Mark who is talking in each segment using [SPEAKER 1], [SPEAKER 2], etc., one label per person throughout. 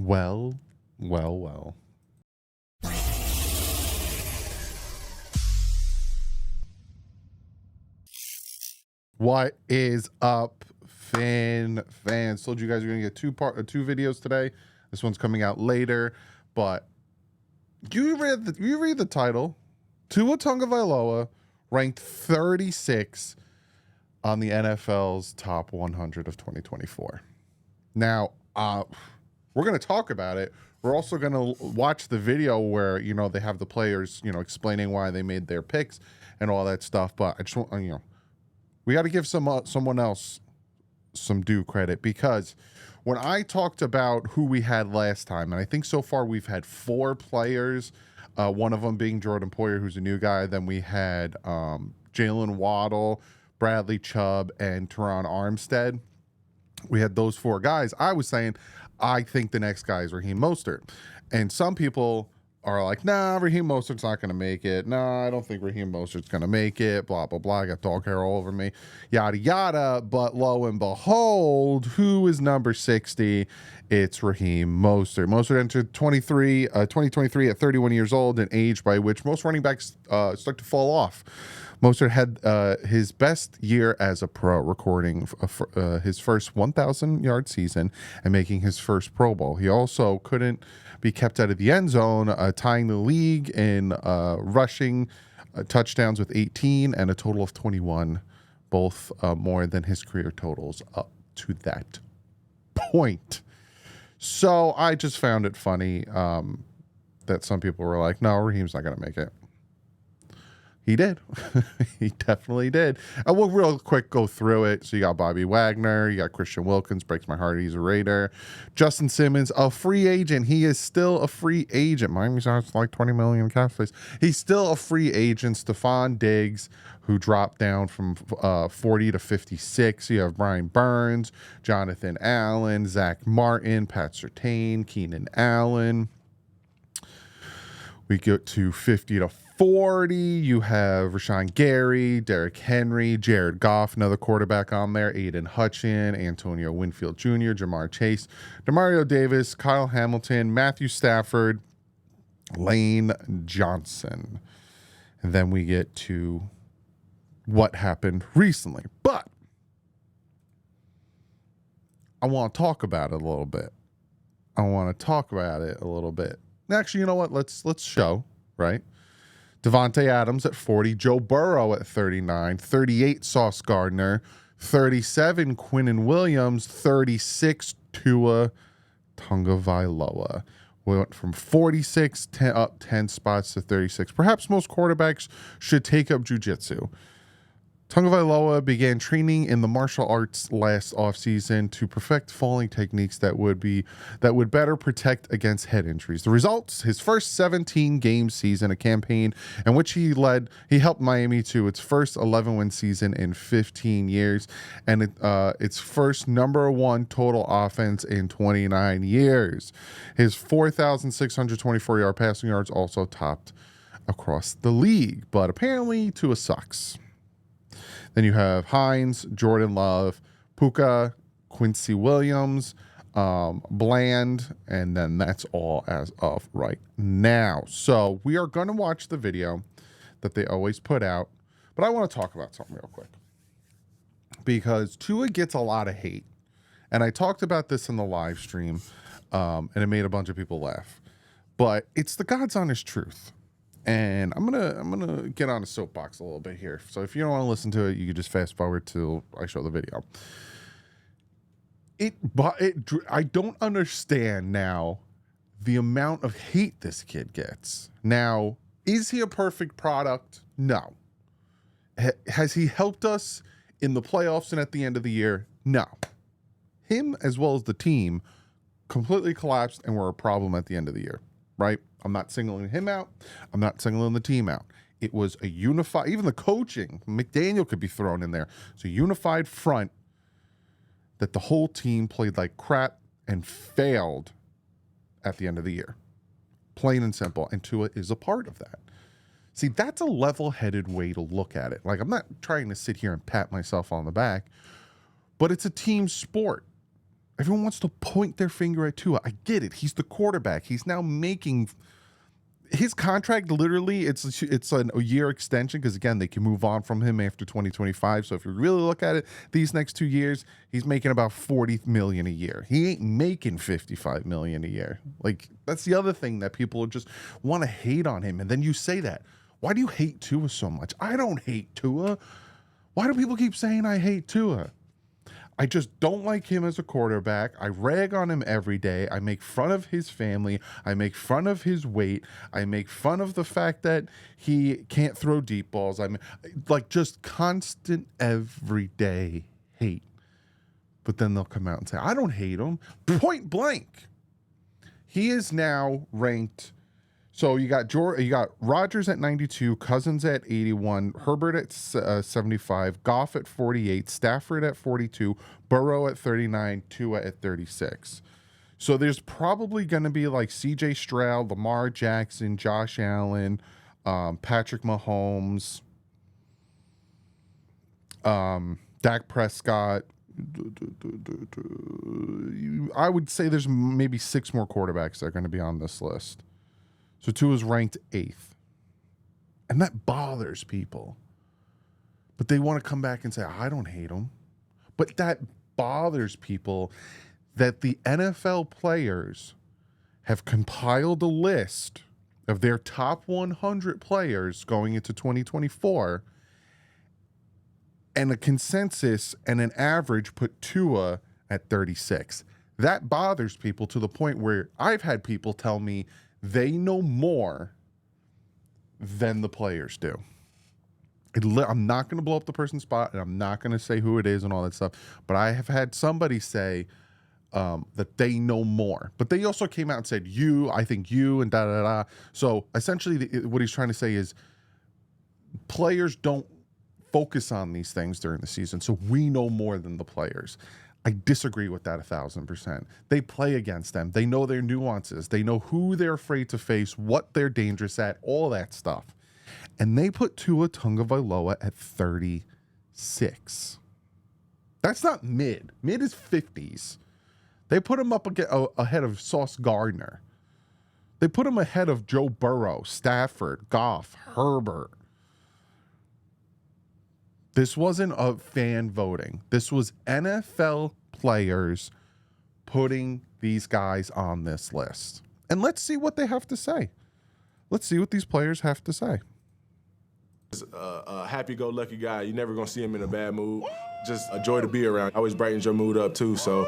[SPEAKER 1] Well, well, well. What is up, fans? Told you guys are gonna get two videos today. This one's coming out later, but you read the title. Tua Tagovailoa ranked 36 on the NFL's top 100 of 2024. Now, we're going to talk about it. We're also going to watch the video where, they have the players, explaining why they made their picks and all that stuff. But I just want, we got to give someone else some due credit, because when I talked about who we had last time, and I think so far we've had 4 players, one of them being Jordan Poyer, who's a new guy. Then we had Jalen Waddle, Bradley Chubb, and Teron Armstead. We had those 4 guys. I was saying, I think the next guy is Raheem Mostert. And some people are like, nah, Raheem Mostert's not going to make it. Nah, I don't think Raheem Mostert's going to make it. Blah, blah, blah. I got dog hair all over me. Yada, yada. But lo and behold, who is number 60? It's Raheem Mostert. Mostert entered 2023 at 31 years old, an age by which most running backs start to fall off. Mostert had his best year as a pro, recording his first 1,000-yard season and making his first Pro Bowl. He also couldn't be kept out of the end zone, tying the league in rushing touchdowns with 18 and a total of 21, both more than his career totals up to that point. So I just found it funny that some people were like, no, Raheem's not going to make it. He did. He definitely did. And we'll real quick go through it. So you got Bobby Wagner, you got Christian Wilkins, breaks my heart, he's a Raider. Justin Simmons, a free agent. He is still a free agent. Miami's has like 20 million cap space. He's still a free agent. Stephon Diggs, who dropped down from 40 to 56. You have Brian Burns, Jonathan Allen, Zach Martin, Pat Surtain, Keenan Allen. We get to 50 to 40. You have Rashawn Gary, Derrick Henry, Jared Goff, another quarterback on there, Aiden Hutchin, Antonio Winfield Jr., Jamar Chase, Demario Davis, Kyle Hamilton, Matthew Stafford, Lane Johnson. And then we get to what happened recently. But I want to talk about it a little bit. Actually, you know what? Let's show, right? Devontae Adams at 40, Joe Burrow at 39, 38 Sauce Gardner, 37 Quinnen Williams, 36 Tua Tagovailoa. We went from 46 up 10 spots to 36. Perhaps most quarterbacks should take up jiu-jitsu. Tagovailoa began training in the martial arts last offseason to perfect falling techniques that would better protect against head injuries. The results: his first 17-game season, a campaign in which he helped Miami to its first 11-win season in 15 years, and its first #1 total offense in 29 years. His 4,624 passing yards also topped across the league, but apparently Tua sucks. Then you have Hines, Jordan Love, Puka, Quincy Williams, Bland, and then that's all as of right now. So we are going to watch the video that they always put out, but I want to talk about something real quick, because Tua gets a lot of hate, and I talked about this in the live stream, and it made a bunch of people laugh, but it's the God's honest truth. And I'm gonna get on a soapbox a little bit here. So if you don't want to listen to it, you can just fast forward till I show the video. I don't understand now the amount of hate this kid gets. Now, is he a perfect product? No. Has he helped us in the playoffs and at the end of the year? No. Him as well as the team completely collapsed and were a problem at the end of the year, right? I'm not singling him out. I'm not singling the team out. It was a unified, even the coaching, McDaniel could be thrown in there. It's a unified front that the whole team played like crap and failed at the end of the year. Plain and simple. And Tua is a part of that. See, that's a level-headed way to look at it. Like, I'm not trying to sit here and pat myself on the back, but it's a team sport. Everyone wants to point their finger at Tua. I get it. He's the quarterback. He's now making his contract. Literally, it's a year extension because again, they can move on from him after 2025. So if you really look at it, these next 2 years, he's making about $40 million a year. He ain't making $55 million a year. Like, that's the other thing that people just want to hate on him. And then you say that. Why do you hate Tua so much? I don't hate Tua. Why do people keep saying I hate Tua? I just don't like him as a quarterback. I rag on him every day. I make fun of his family. I make fun of his weight. I make fun of the fact that he can't throw deep balls. I'm like just constant everyday hate. But then they'll come out and say, I don't hate him. Point blank. He is now ranked. So you got Rodgers at 92, Cousins at 81, Herbert at 75, Goff at 48, Stafford at 42, Burrow at 39, Tua at 36. So there's probably going to be like C.J. Stroud, Lamar Jackson, Josh Allen, Patrick Mahomes, Dak Prescott. I would say there's maybe 6 more quarterbacks that are going to be on this list. So Tua's ranked 8th. And that bothers people. But they want to come back and say, I don't hate him. But that bothers people that the NFL players have compiled a list of their top 100 players going into 2024. And a consensus and an average put Tua at 36. That bothers people to the point where I've had people tell me they know more than the players do. I'm not going to blow up the person's spot, and I'm not going to say who it is and all that stuff, but I have had somebody say that they know more. But they also came out and said, I think you, and da-da-da. So essentially what he's trying to say is players don't focus on these things during the season, so we know more than the players. I disagree with that 1,000%. They play against them. They know their nuances. They know who they're afraid to face, what they're dangerous at, all that stuff. And they put Tua Tagovailoa at 36. That's not mid. Mid is 50s. They put him up ahead of Sauce Gardner. They put him ahead of Joe Burrow, Stafford, Goff, Herbert. This wasn't a fan voting. This was NFL players putting these guys on this list. And let's see what they have to say. Let's see what these players have to say.
[SPEAKER 2] A happy-go-lucky guy. You're never going to see him in a bad mood. Just a joy to be around. Always brightens your mood up, too, so.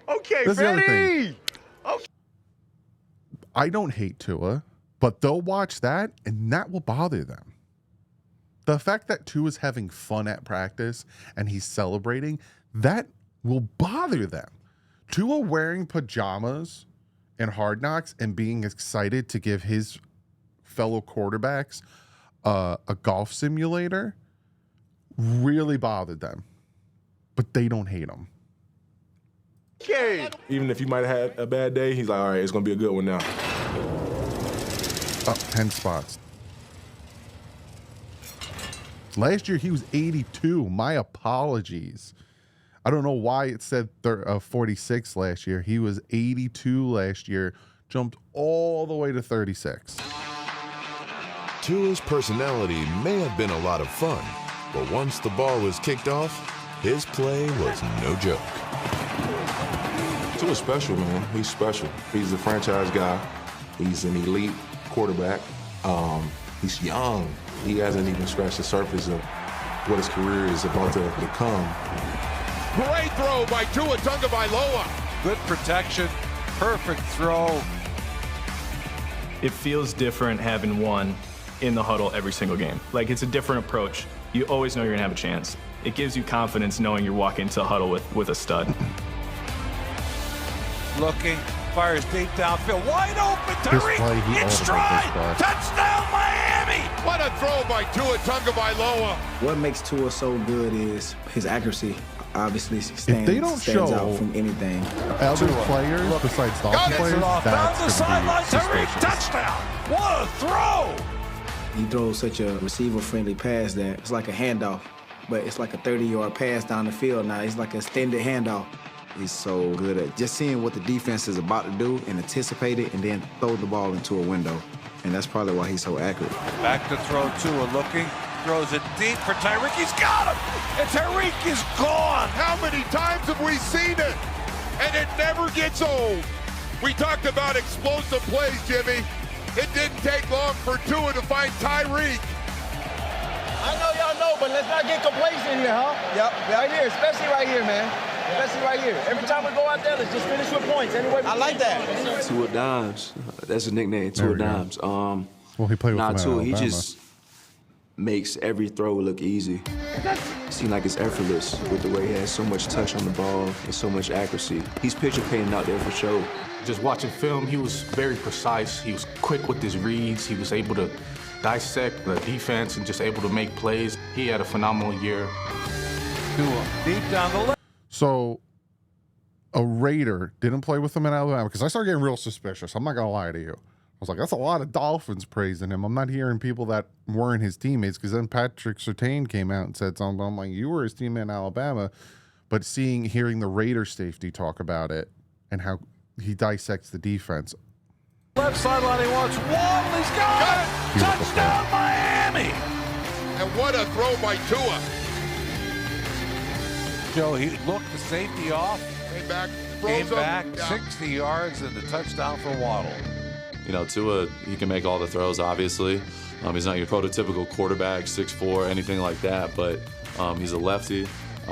[SPEAKER 3] Okay,
[SPEAKER 1] That's
[SPEAKER 3] Freddie!
[SPEAKER 1] I don't hate Tua, but they'll watch that, and that will bother them. The fact that Tua's having fun at practice and he's celebrating, that will bother them. Tua wearing pajamas and Hard Knocks and being excited to give his fellow quarterbacks a golf simulator really bothered them, but they don't hate him.
[SPEAKER 2] Okay. Even if you might have had a bad day, he's like, all right, it's going to be a good one now.
[SPEAKER 1] Up 10 spots. Last year, he was 82. My apologies. I don't know why it said 46 last year. He was 82 last year, jumped all the way to 36.
[SPEAKER 4] Tua's personality may have been a lot of fun, but once the ball was kicked off, his play was no joke.
[SPEAKER 2] Tua's special, man. He's special. He's a franchise guy. He's an elite quarterback. He's young. He hasn't even scratched the surface of what his career is about to become.
[SPEAKER 3] Great throw by Tua Tagovailoa. Good protection. Perfect throw.
[SPEAKER 5] It feels different having one in the huddle every single game. Like, it's a different approach. You always know you're going to have a chance. It gives you confidence knowing you're walking into the huddle with a stud.
[SPEAKER 3] Looking, fires deep downfield, wide open, Tyreek in stride, touchdown Miami! What a throw by Tua Tagovailoa.
[SPEAKER 6] What makes Tua so good is his accuracy. Obviously, stands out from anything.
[SPEAKER 1] Other players besides Dolphins players,
[SPEAKER 3] down the sideline, Tyreek,
[SPEAKER 1] suspicious.
[SPEAKER 3] touchdown! What a throw!
[SPEAKER 6] He throws such a receiver-friendly pass that it's like a handoff, but it's like a 30-yard pass down the field now. It's like an extended handoff.
[SPEAKER 7] He's so good at just seeing what the defense is about to do and anticipate it and then throw the ball into a window. And that's probably why he's so accurate.
[SPEAKER 3] Back to throw Tua looking. Throws it deep for Tyreek. He's got him. And Tyreek is gone.
[SPEAKER 8] How many times have we seen it? And it never gets old. We talked about explosive plays, Jimmy. It didn't take long for Tua to find Tyreek.
[SPEAKER 9] I know y'all know, but let's not get complacent here, huh? Yep, right here, especially right here, man. Especially right here. Every time we go out there, let's just finish with points. Anyway, I like that.
[SPEAKER 10] Tua Dimes. That's a nickname, Tua Dimes.
[SPEAKER 1] Well, he played with
[SPEAKER 10] Tua, he
[SPEAKER 1] Alabama.
[SPEAKER 10] just makes every throw look easy. It seems like it's effortless with the way he has so much touch on the ball and so much accuracy. He's picture painting out there for sure.
[SPEAKER 11] Just watching film, he was very precise. He was quick with his reads. He was able to dissect the defense and just able to make plays. He had a phenomenal year.
[SPEAKER 3] Tua deep down the left.
[SPEAKER 1] So a Raider didn't play with him in Alabama because I started getting real suspicious. I'm not going to lie to you. I was like, that's a lot of Dolphins praising him. I'm not hearing people that weren't his teammates because then Patrick Surtain came out and said something. I'm like, you were his teammate in Alabama. But hearing the Raider safety talk about it and how he dissects the defense.
[SPEAKER 3] Left sideline, he wants Waddle. He's got it. Touchdown, Miami.
[SPEAKER 8] And what a throw by Tua.
[SPEAKER 3] Joe, he looked the safety off. Came back, 60 yards, and the touchdown for Waddle.
[SPEAKER 12] You know, Tua, he can make all the throws, obviously. He's not your prototypical quarterback, 6'4", anything like that, but he's a lefty.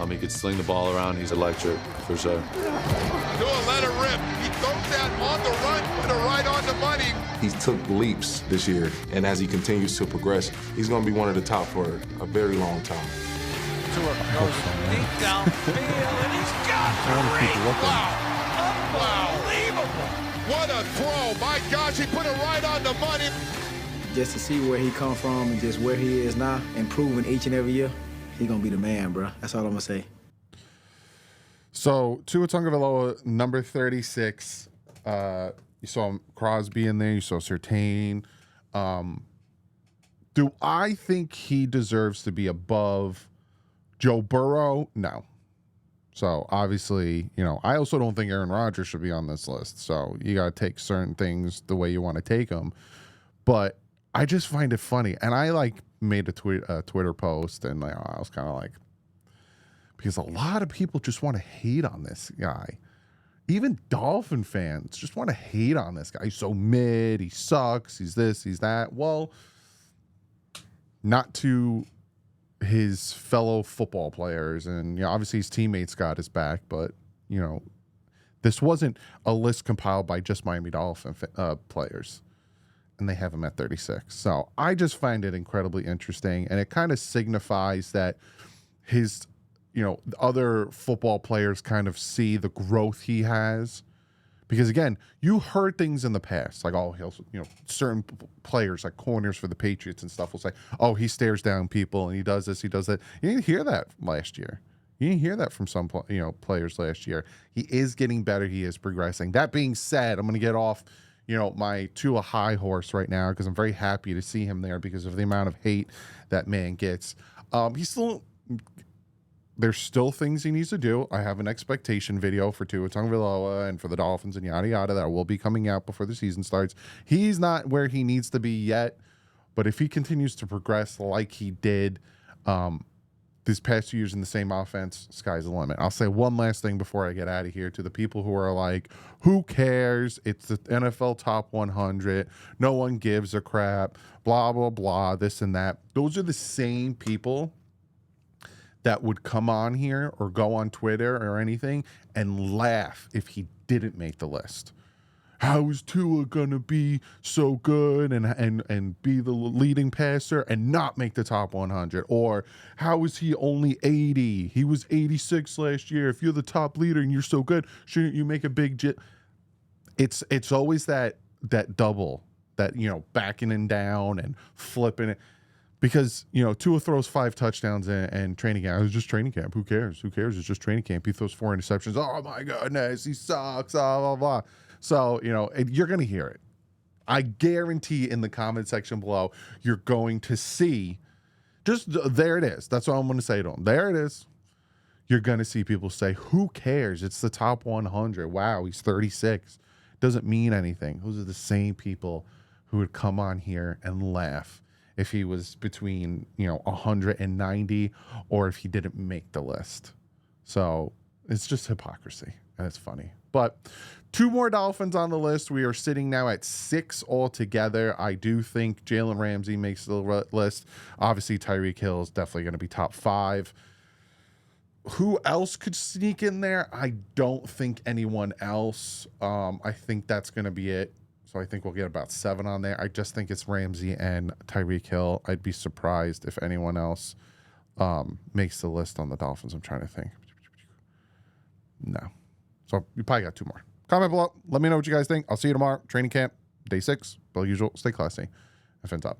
[SPEAKER 12] He could sling the ball around. He's electric, for sure.
[SPEAKER 8] Tua let it rip. He throws that on the run, put it right on the money.
[SPEAKER 2] He took leaps this year, and as he continues to progress, he's going to be one of the top for a very long time.
[SPEAKER 3] Tua goes deep downfield, and he's got Tyreek. Wow. Unbelievable.
[SPEAKER 8] What a throw. My gosh, he put it right on the money.
[SPEAKER 6] Just to see where he come from and just where he is now, improving each and every year, he's going to be the man, bro. That's all I'm going to say.
[SPEAKER 1] So, Tua Tagovailoa, number 36. You saw Crosby in there. You saw Surtain. Do I think he deserves to be above Joe Burrow? No. So, obviously, I also don't think Aaron Rodgers should be on this list. So, you got to take certain things the way you want to take them. But I just find it funny. And I, made a Twitter post, and I was kind of like, because a lot of people just want to hate on this guy. Even Dolphin fans just want to hate on this guy. He's so mid. He sucks. He's this. He's that. Well, not to his fellow football players. And, obviously his teammates got his back. But, this wasn't a list compiled by just Miami Dolphin players. And they have him at 36. So I just find it incredibly interesting. And it kind of signifies that his other football players kind of see the growth he has. Because, again, you heard things in the past. Like, he'll, certain players, like corners for the Patriots and stuff, will say, he stares down people and he does this, he does that. You didn't hear that last year. You didn't hear that from some, players last year. He is getting better. He is progressing. That being said, I'm going to get off, my Tua high horse right now because I'm very happy to see him there because of the amount of hate that man gets. There's still things he needs to do. I have an expectation video for Tua Tagovailoa and for the Dolphins and yada yada that will be coming out before the season starts. He's not where he needs to be yet, but if he continues to progress like he did these past 2 years in the same offense, sky's the limit. I'll say one last thing before I get out of here to the people who are like, who cares? It's the NFL top 100. No one gives a crap. Blah, blah, blah, this and that. Those are the same people that would come on here or go on Twitter or anything and laugh if he didn't make the list. How is Tua gonna be so good and be the leading passer and not make the top 100? Or how is he only 80? He was 86 last year. If you're the top leader and you're so good, shouldn't you make a big It's always that double, that backing and down and flipping it. Because, Tua throws 5 touchdowns in training camp. It was just training camp. Who cares? It's just training camp. He throws 4 interceptions. Oh, my goodness. He sucks. Blah, blah, blah. So, you're going to hear it. I guarantee in the comment section below, you're going to see, just there it is. That's what I'm going to say to them. There it is. You're going to see people say, who cares? It's the top 100. Wow, he's 36. Doesn't mean anything. Those are the same people who would come on here and laugh if he was between, 190 or if he didn't make the list. So it's just hypocrisy, and it's funny. But 2 more Dolphins on the list. We are sitting now at 6 altogether. I do think Jalen Ramsey makes the list. Obviously, Tyreek Hill is definitely going to be top 5. Who else could sneak in there? I don't think anyone else. I think that's going to be it. So I think we'll get about 7 on there. I just think it's Ramsey and Tyreek Hill. I'd be surprised if anyone else makes the list on the Dolphins. I'm trying to think. No. So you probably got 2 more. Comment below. Let me know what you guys think. I'll see you tomorrow. Training camp, day 6. But usual, stay classy. FN's up.